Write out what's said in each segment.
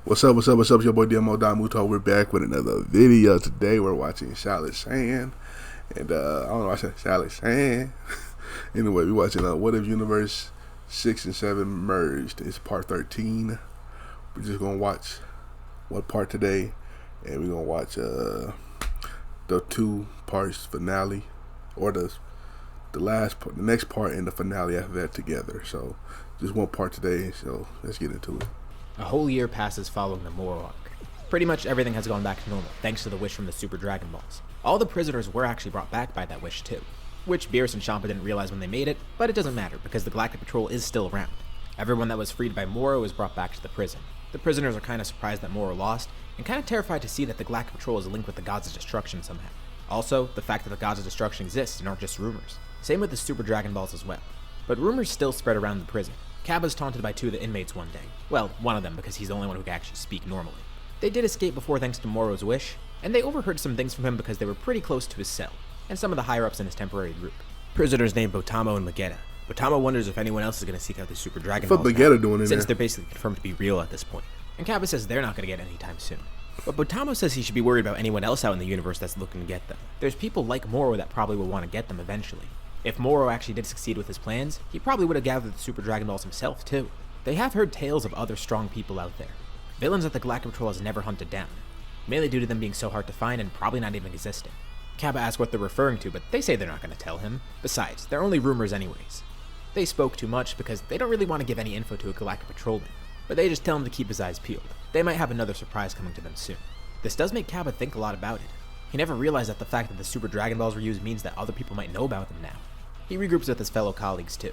What's up, what's up, what's up? It's your boy Domuto. We're back with another video. Today we're watching Saiyan. And I don't know why I said Saiyan. Anyway, we're watching What If Universe 6 and 7 merged. It's part 13. We're just going to watch one part today. And we're going to watch the 2 parts finale. Or the last part, the next part and the finale after that together. So just one part today. So let's get into it. A whole year passes following the Moro arc. Pretty much everything has gone back to normal, thanks to the wish from the Super Dragon Balls. All the prisoners were actually brought back by that wish too, which Beerus and Champa didn't realize when they made it, but it doesn't matter because the Galactic Patrol is still around. Everyone that was freed by Moro is brought back to the prison. The prisoners are kind of surprised that Moro lost, and kind of terrified to see that the Galactic Patrol is linked with the Gods of Destruction somehow. Also, the fact that the Gods of Destruction exist and aren't just rumors. Same with the Super Dragon Balls as well. But rumors still spread around the prison. Cabba's taunted by 2 of the inmates one day. Well, one of them because he's the only one who can actually speak normally. They did escape before thanks to Moro's wish, and they overheard some things from him because they were pretty close to his cell, and some of the higher-ups in his temporary group. Prisoners named Botamo and Magetta. Botamo wonders if anyone else is going to seek out the Super Dragon Balls Magetta doing in since there? They're basically confirmed to be real at this point. And Cabba says they're not going to get anytime soon. But Botamo says he should be worried about anyone else out in the universe that's looking to get them. There's people like Moro that probably will want to get them eventually. If Moro actually did succeed with his plans, he probably would have gathered the Super Dragon Balls himself too. They have heard tales of other strong people out there. Villains that the Galactic Patrol has never hunted down, mainly due to them being so hard to find and probably not even existing. Cabba asks what they're referring to, but they say they're not going to tell him. Besides, they're only rumors anyways. They spoke too much because they don't really want to give any info to a Galactic Patrolman, but they just tell him to keep his eyes peeled. They might have another surprise coming to them soon. This does make Cabba think a lot about it. He never realized that the fact that the Super Dragon Balls were used means that other people might know about them now. He regroups with his fellow colleagues too.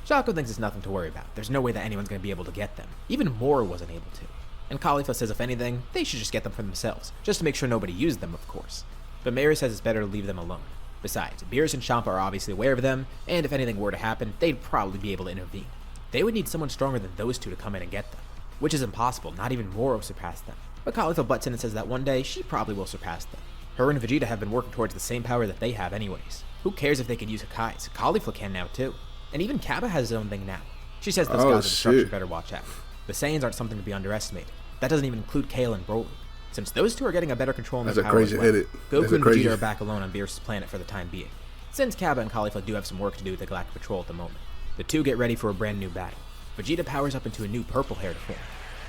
Shaco thinks it's nothing to worry about. There's no way that anyone's going to be able to get them. Even Moro wasn't able to. And Khalifa says if anything, they should just get them for themselves, just to make sure nobody used them, of course. But Mary says it's better to leave them alone. Besides, Beerus and Champa are obviously aware of them, and if anything were to happen, they'd probably be able to intervene. They would need someone stronger than those 2 to come in and get them, which is impossible. Not even Moro surpassed them. But Khalifa butts in and says that one day she probably will surpass them. Her and Vegeta have been working towards the same power that they have anyways. Who cares if they can use Hakai's? Khalifa can now too. And even Cabba has his own thing now. She says those Gods of Destruction better watch out. The Saiyans aren't something to be underestimated. That doesn't even include Kale and Broly. Since those 2 are getting a better control in their power as well, Goku and Vegeta are back alone on Beerus' planet for the time being. Since Cabba and Khalifa do have some work to do with the Galactic Patrol at the moment, the 2 get ready for a brand new battle. Vegeta powers up into a new purple-haired form.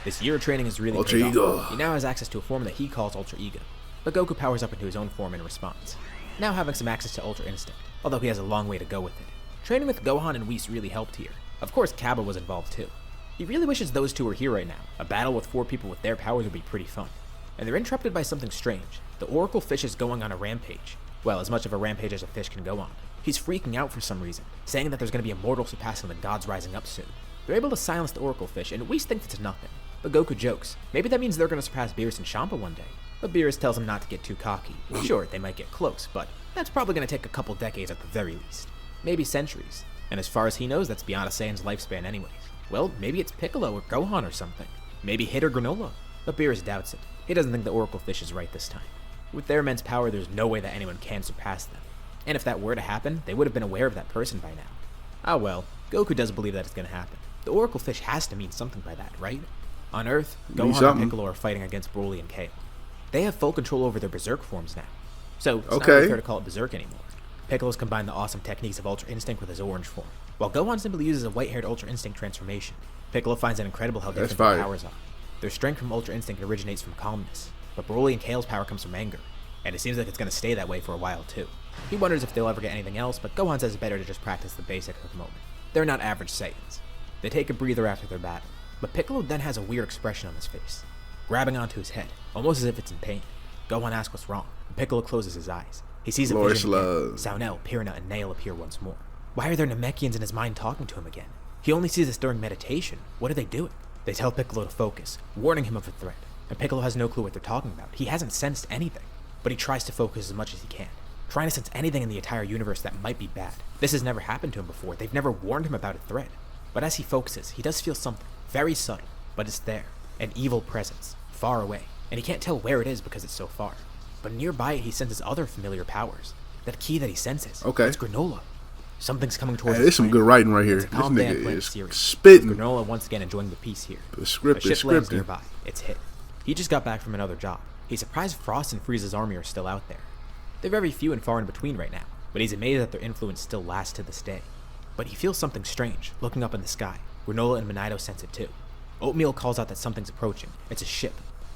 This year of training is really paid off. He now has access to a form that he calls Ultra Ego, but Goku powers up into his own form in response, now having some access to Ultra Instinct, although he has a long way to go with it. Training with Gohan and Whis really helped here. Of course, Cabba was involved too. He really wishes those 2 were here right now. A battle with 4 people with their powers would be pretty fun. And they're interrupted by something strange. The Oracle Fish is going on a rampage. Well, as much of a rampage as a fish can go on. He's freaking out for some reason, saying that there's going to be a mortal surpassing the gods rising up soon. They're able to silence the Oracle Fish, and Whis thinks it's nothing. But Goku jokes. Maybe that means they're going to surpass Beerus and Champa one day. But Beerus tells him not to get too cocky. Sure, they might get close, but that's probably going to take a couple decades at the very least. Maybe centuries. And as far as he knows, that's beyond a Saiyan's lifespan anyways. Well, maybe it's Piccolo or Gohan or something. Maybe Hit or Granola. But Beerus doubts it. He doesn't think the Oracle Fish is right this time. With their immense power, there's no way that anyone can surpass them. And if that were to happen, they would have been aware of that person by now. Ah well, Goku does believe that it's going to happen. The Oracle Fish has to mean something by that, right? On Earth, Gohan and Piccolo are fighting against Broly and Kale. They have full control over their Berserk forms now. So, it's not really fair to call it Berserk anymore. Piccolo's combined the awesome techniques of Ultra Instinct with his orange form, while Gohan simply uses a white-haired Ultra Instinct transformation. Piccolo finds it incredible how different their powers are. Their strength from Ultra Instinct originates from calmness, but Broly and Kale's power comes from anger, and it seems like it's going to stay that way for a while too. He wonders if they'll ever get anything else, but Gohan says it's better to just practice the basics at the moment. They're not average Saiyans. They take a breather after their battle, but Piccolo then has a weird expression on his face, grabbing onto his head, almost as if it's in pain. Gohan asks what's wrong, and Piccolo closes his eyes. He sees a Lord vision Slug. again. Saunel, Pirna, and Nail appear once more. Why are there Namekians in his mind talking to him again? He only sees this during meditation. What are they doing? They tell Piccolo to focus, warning him of a threat, and Piccolo has no clue what they're talking about. He hasn't sensed anything, but he tries to focus as much as he can, trying to sense anything in the entire universe that might be bad. This has never happened to him before. They've never warned him about a threat. But as he focuses, he does feel something, very subtle, but it's there, an evil presence, far away, and he can't tell where it is because it's so far. But nearby it, he senses other familiar powers. That key that he senses, it's Granola. Something's coming towards us. There's some good writing right here. It's a calm This day nigga Planet is Sirius. spitting. Granola once again enjoying the peace here. The script a is ship lands scripted. nearby. It's hit. He just got back from another job. He's surprised Frost and Frieza's army are still out there. They're very few and far in between right now, but he's amazed that their influence still lasts to this day. But he feels something strange, looking up in the sky. Granola and Monito sense it too. Oatmeal calls out that something's approaching. It's a ship,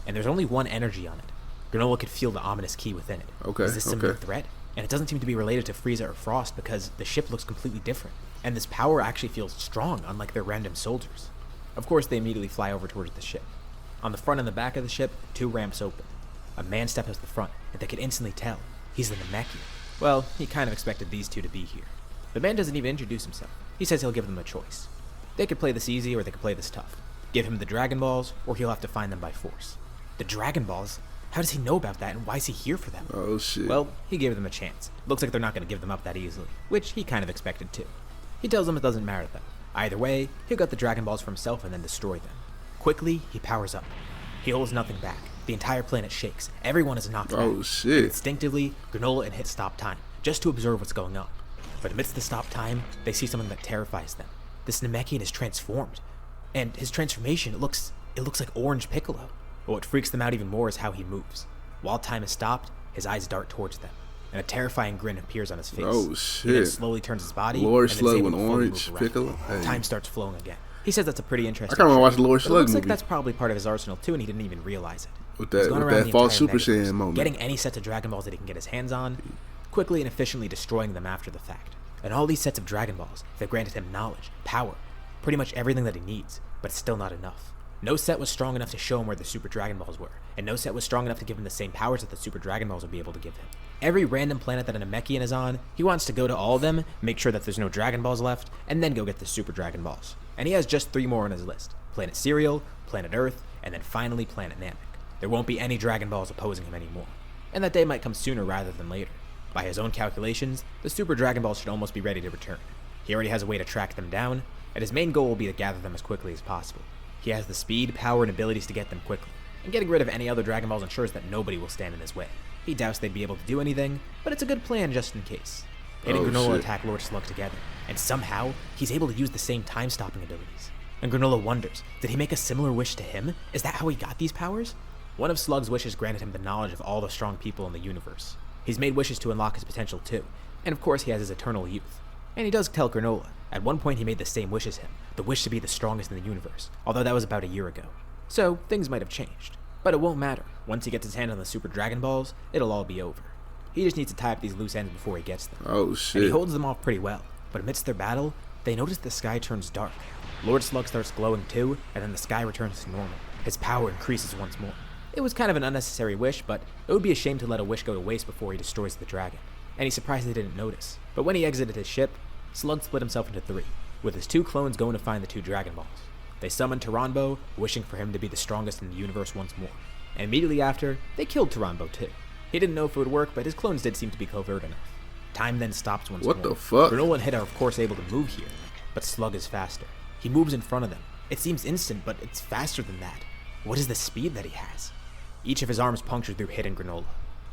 and there's only one energy on it. Granola could feel the ominous key within it. Is this some new threat? And it doesn't seem to be related to Frieza or Frost because the ship looks completely different. And this power actually feels strong, unlike their random soldiers. Of course, they immediately fly over towards the ship. On the front and the back of the ship, 2 ramps open. A man steps up to the front, and they could instantly tell he's the Namekian. Well, he kind of expected these two to be here. The man doesn't even introduce himself. He says he'll give them a choice. They could play this easy or they could play this tough. Give him the Dragon Balls, or he'll have to find them by force. The Dragon Balls? How does he know about that, and why is he here for them? Oh, shit. Well, he gave them a chance. Looks like they're not going to give them up that easily, which he kind of expected too. He tells them it doesn't matter though. Either way, he'll get the Dragon Balls for himself and then destroy them. Quickly, he powers up. He holds nothing back. The entire planet shakes. Everyone is knocked back. Oh, shit. Instinctively, Granola and Hit stop time, just to observe what's going on. But amidst the stop time, they see something that terrifies them. This Namekian is transformed. And his transformation, it looks like Orange Piccolo. But what freaks them out even more is how he moves. While time is stopped, his eyes dart towards them, and a terrifying grin appears on his face. Oh, shit. He then slowly turns his body, Lord and Slug is able with to fully Orange move around. Piccolo? Hey. Time starts flowing again. He says that's a pretty interesting I kind of want to watch the show, Lord but it Slug looks movie. like that's probably part of his arsenal too, and he didn't even realize it. With He's that, going with around that the false entire Super Megaverse, Saiyan moment. getting any sets of Dragon Balls that he can get his hands on, quickly and efficiently destroying them after the fact. And all these sets of Dragon Balls, they've granted him knowledge, power, pretty much everything that he needs, but it's still not enough. No set was strong enough to show him where the Super Dragon Balls were, and no set was strong enough to give him the same powers that the Super Dragon Balls would be able to give him. Every random planet that a Namekian is on, he wants to go to all of them, make sure that there's no Dragon Balls left, and then go get the Super Dragon Balls. And he has just 3 more on his list. Planet Cereal, Planet Earth, and then finally Planet Namek. There won't be any Dragon Balls opposing him anymore. And that day might come sooner rather than later. By his own calculations, the Super Dragon Balls should almost be ready to return. He already has a way to track them down, and his main goal will be to gather them as quickly as possible. He has the speed, power, and abilities to get them quickly, and getting rid of any other Dragon Balls ensures that nobody will stand in his way. He doubts they'd be able to do anything, but it's a good plan just in case. Hit and Granola attack Lord Slug together, and somehow, he's able to use the same time-stopping abilities. And Granola wonders, did he make a similar wish to him? Is that how he got these powers? One of Slug's wishes granted him the knowledge of all the strong people in the universe. He's made wishes to unlock his potential too, and of course he has his eternal youth. And he does tell Granola, at one point he made the same wish as him, the wish to be the strongest in the universe, although that was about a year ago. So, things might have changed. But it won't matter. Once he gets his hand on the Super Dragon Balls, it'll all be over. He just needs to tie up these loose ends before he gets them. Oh, shit. And he holds them off pretty well, but amidst their battle, they notice the sky turns dark. Lord Slug starts glowing too, and then the sky returns to normal. His power increases once more. It was kind of an unnecessary wish, but it would be a shame to let a wish go to waste before he destroys the dragon. And he's surprised they didn't notice. But when he exited his ship, Slug split himself into 3, with his 2 clones going to find the 2 Dragon Balls. They summoned Taranbo, wishing for him to be the strongest in the universe once more. And immediately after, they killed Taranbo too. He didn't know if it would work, but his clones did seem to be covert enough. Time then stops once more. What the fuck? Granola and Hit are of course able to move here, but Slug is faster. He moves in front of them. It seems instant, but it's faster than that. What is the speed that he has? Each of his arms punctured through Hit and Granola,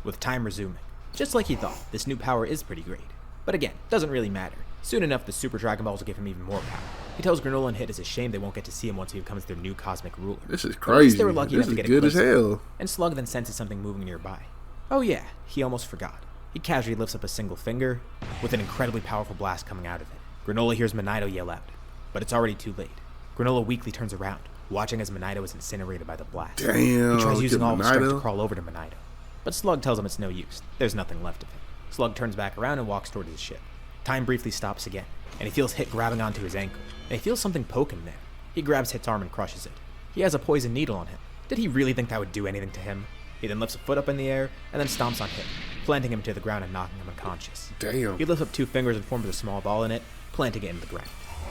with time resuming. Just like he thought, this new power is pretty great. But again, doesn't really matter. Soon enough, the Super Dragon Balls will give him even more power. He tells Granola and Hit it's a shame they won't get to see him once he becomes their new cosmic ruler. This is But at least crazy. they were lucky This enough is to get good a as glimpse of it. hell. And Slug then senses something moving nearby. Oh yeah, he almost forgot. He casually lifts up a single finger, with an incredibly powerful blast coming out of it. Granola hears Monito yell out, but it's already too late. Granola weakly turns around, watching as Monito is incinerated by the blast. Damn. He tries using all of his strength to Monito. crawl over to Monito, but Slug tells him it's no use. There's nothing left of him. Slug turns back around and walks toward his ship. Time briefly stops again, and he feels Hit grabbing onto his ankle, and he feels something poke him there. He grabs Hit's arm and crushes it. He has a poison needle on him. Did he really think that would do anything to him? He then lifts a foot up in the air, and then stomps on Hit, planting him to the ground and knocking him unconscious. Damn. He lifts up 2 fingers and forms a small ball in it, planting it in the ground.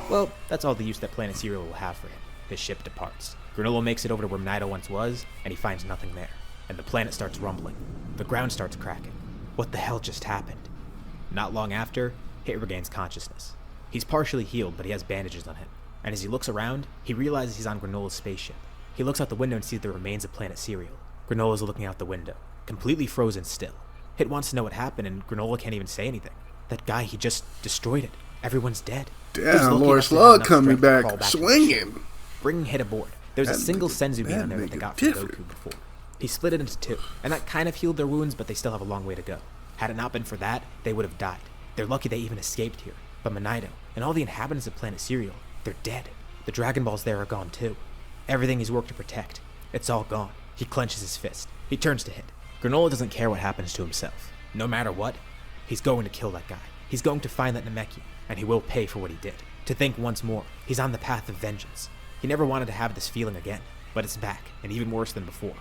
Well, that's all the use that Planet Cereal will have for him. His ship departs. Granola makes it over to where Monito once was, and he finds nothing there. And the planet starts rumbling. The ground starts cracking. What the hell just happened? Not long after, Hit regains consciousness. He's partially healed, but he has bandages on him. And as he looks around, he realizes he's on Granola's spaceship. He looks out the window and sees the remains of Planet Cereal. Granola's looking out the window, completely frozen still. Hit wants to know what happened, and Granola can't even say anything. That guy, he just destroyed it. Everyone's dead. He was Damn, lucky Lord enough to have Slug enough coming strength to crawl back to the ship. swinging. Bringing Hit aboard, There's a That single nigga- Senzu beam that on there that they nigga got from different. Goku before. He split it into two, and that kind of healed their wounds, but they still have a long way to go. Had it not been for that, they would have died. They're lucky they even escaped here. But Monaido and all the inhabitants of Planet Cereal, they're dead. The Dragon Balls there are gone too. Everything he's worked to protect, it's all gone. He clenches his fist. He turns to hit. Granola doesn't care what happens to himself. No matter what, he's going to kill that guy. He's going to find that Namekian, and he will pay for what he did. To think once more, he's on the path of vengeance. He never wanted to have this feeling again, but it's back, and even worse than before.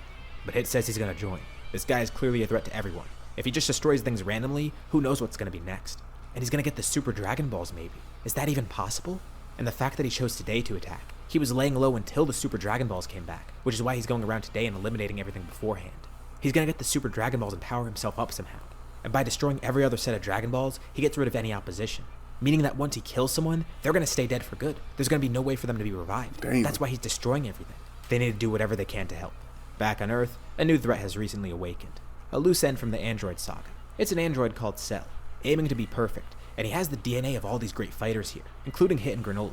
But Hit says he's gonna join. This guy is clearly a threat to everyone. If he just destroys things randomly, who knows what's gonna be next? And he's gonna get the Super Dragon Balls maybe. Is that even possible? And the fact that he chose today to attack, he was laying low until the Super Dragon Balls came back, which is why he's going around today and eliminating everything beforehand. He's gonna get the Super Dragon Balls and power himself up somehow. And by destroying every other set of Dragon Balls, he gets rid of any opposition. Meaning that once he kills someone, they're gonna stay dead for good. There's gonna be no way for them to be revived. Damn. That's why he's destroying everything. They need to do whatever they can to help. Back on Earth, a new threat has recently awakened. A loose end from the android saga. It's an android called Cell, aiming to be perfect, and he has the DNA of all these great fighters here, including Hit and Granola.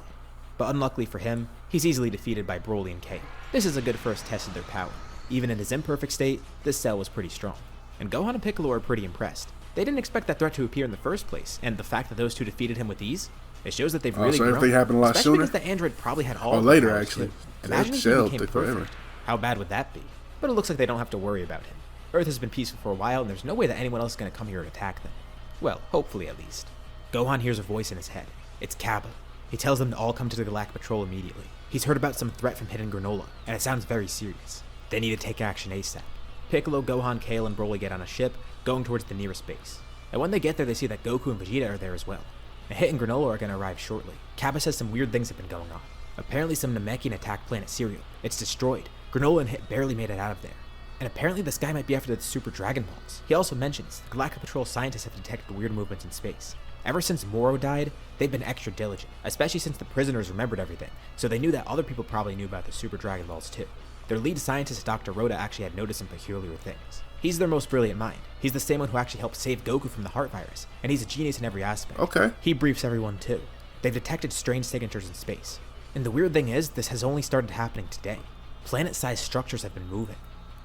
But unluckily for him, he's easily defeated by Broly and Kale. This is a good first test of their power. Even in his imperfect state, this Cell was pretty strong. And Gohan and Piccolo are pretty impressed. They didn't expect that threat to appear in the first place, and the fact that those two defeated him with ease, it shows that they've really so grown. everything happened a lot Especially sooner? because the android probably had all Or of the later, powers, actually. too. That Imagine if he Cell became took forever. perfect. How bad would that be? But it looks like they don't have to worry about him. Earth has been peaceful for a while, and there's no way that anyone else is going to come here and attack them. Well, hopefully at least. Gohan hears a voice in his head. It's Kaba. He tells them to all come to the Galactic Patrol immediately. He's heard about some threat from Hidden Granola, and it sounds very serious. They need to take action ASAP. Piccolo, Gohan, Kale, and Broly get on a ship, going towards the nearest base. And when they get there, they see that Goku and Vegeta are there as well. And Hit and Granola are going to arrive shortly. Kaba says some weird things have been going on. Apparently some Namekian attacked Planet Cereal. It's destroyed. Granola and Hit barely made it out of there. And apparently this guy might be after the Super Dragon Balls. He also mentions the Galactic Patrol scientists have detected weird movements in space. Ever since Moro died, they've been extra diligent, especially since the prisoners remembered everything, so they knew that other people probably knew about the Super Dragon Balls too. Their lead scientist, Dr. Rhoda, actually had noticed some peculiar things. He's their most brilliant mind. He's the same one who actually helped save Goku from the heart virus, and he's a genius in every aspect. Okay. He briefs everyone too. They've detected strange signatures in space. And the weird thing is, this has only started happening today. Planet-sized structures have been moving.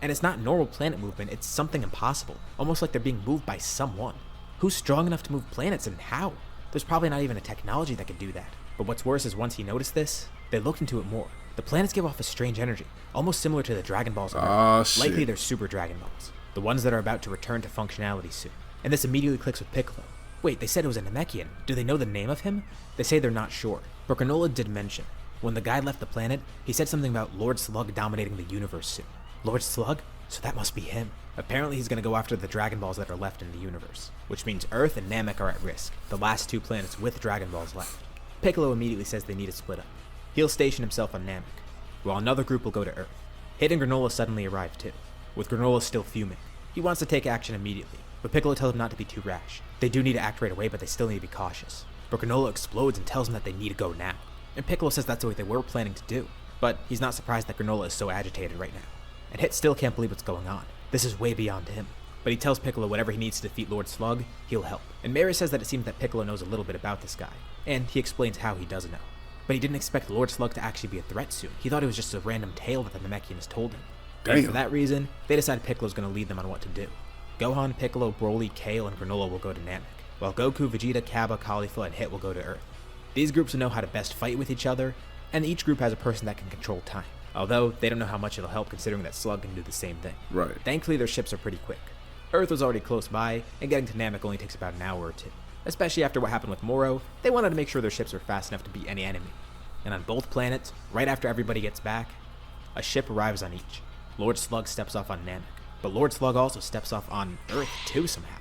And it's not normal planet movement, it's something impossible, almost like they're being moved by someone. Who's strong enough to move planets and how? There's probably not even a technology that could do that. But what's worse is once he noticed this, they looked into it more. The planets give off a strange energy, almost similar to the Dragon Balls on Earth. shit. Likely they're Super Dragon Balls, the ones that are about to return to functionality soon. And this immediately clicks with Piccolo. Wait, they said it was a Namekian. Do they know the name of him? They say they're not sure, but Granola did mention. When the guy left the planet, he said something about Lord Slug dominating the universe soon. Lord Slug? So that must be him. Apparently he's going to go after the Dragon Balls that are left in the universe, which means Earth and Namek are at risk, the last two planets with Dragon Balls left. Piccolo immediately says they need to split up. He'll station himself on Namek, while another group will go to Earth. Hit and Granola suddenly arrive too, with Granola still fuming. He wants to take action immediately, but Piccolo tells him not to be too rash. They do need to act right away, but they still need to be cautious. But Granola explodes and tells him that they need to go now. And Piccolo says that's what they were planning to do, but he's not surprised that Granola is so agitated right now. And Hit still can't believe what's going on. This is way beyond him. But he tells Piccolo whatever he needs to defeat Lord Slug, he'll help. And Mary says that it seems that Piccolo knows a little bit about this guy, and he explains how he does know. But he didn't expect Lord Slug to actually be a threat soon. He thought it was just a random tale that the Namekian has told him. And Damn. for that reason, they decide Piccolo's going to lead them on what to do. Gohan, Piccolo, Broly, Kale, and Granola will go to Namek, while Goku, Vegeta, Kaba, Caulifla, and Hit will go to Earth. These groups will know how to best fight with each other, and each group has a person that can control time. Although, they don't know how much it'll help considering that Slug can do the same thing. Right. Thankfully, their ships are pretty quick. Earth was already close by, and getting to Namek only takes about an hour or two. Especially after what happened with Moro, they wanted to make sure their ships were fast enough to beat any enemy. And on both planets, right after everybody gets back, a ship arrives on each. Lord Slug steps off on Namek, but Lord Slug also steps off on Earth too somehow.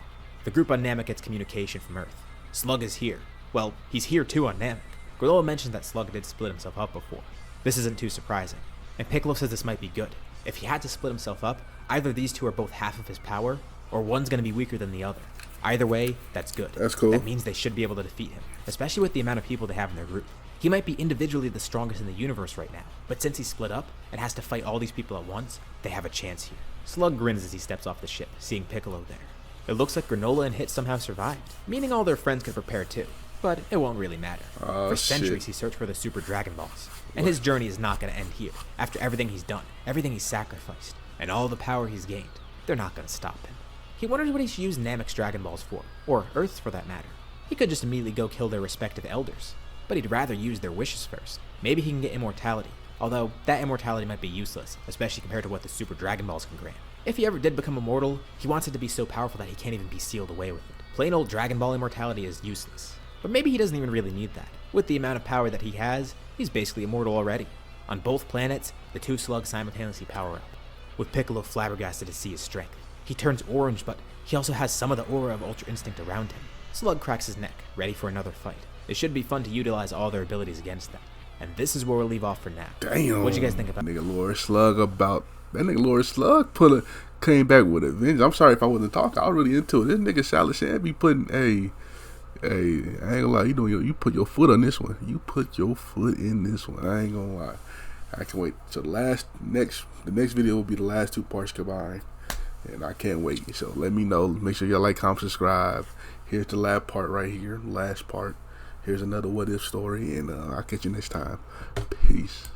The group on Namek gets communication from Earth. Slug is here. Well, he's here too on Namek. Granola mentions that Slug did split himself up before. This isn't too surprising. And Piccolo says this might be good. If he had to split himself up, either these two are both half of his power, or one's going to be weaker than the other. Either way, that's good. That's cool. That means they should be able to defeat him, especially with the amount of people they have in their group. He might be individually the strongest in the universe right now, but since he's split up and has to fight all these people at once, they have a chance here. Slug grins as he steps off the ship, seeing Piccolo there. It looks like Granola and Hit somehow survived, meaning all their friends can prepare too. But it won't really matter. Oh, For centuries shit. he searched for the Super Dragon Balls. And his journey is not going to end here. After everything he's done, everything he's sacrificed, and all the power he's gained, they're not going to stop him. He wonders what he should use Namek's Dragon Balls for, or Earth's for that matter. He could just immediately go kill their respective elders, but he'd rather use their wishes first. Maybe he can get immortality, although that immortality might be useless, especially compared to what the Super Dragon Balls can grant. If he ever did become immortal, he wants it to be so powerful that he can't even be sealed away with it. Plain old Dragon Ball immortality is useless. But maybe he doesn't even really need that. With the amount of power that he has, he's basically immortal already. On both planets, the two slugs simultaneously power up, with Piccolo flabbergasted to see his strength. He turns orange, but he also has some of the aura of Ultra Instinct around him. Slug cracks his neck, ready for another fight. It should be fun to utilize all their abilities against them. And this is where we'll leave off for now. Damn. What you guys think about nigga Lord Slug about that nigga Lord Slug came back with a vengeance. I'm sorry if I wasn't talking. I was really into it. This nigga Shaolin Shan be putting I ain't gonna lie, you put your foot on this one. You put your foot in this one. I ain't gonna lie. I can wait. So the next video will be the last 2 parts combined. And I can't wait. So let me know. Make sure y'all like, comment, subscribe. Here's the last part right here. Last part. Here's another what if story. And I'll catch you next time. Peace.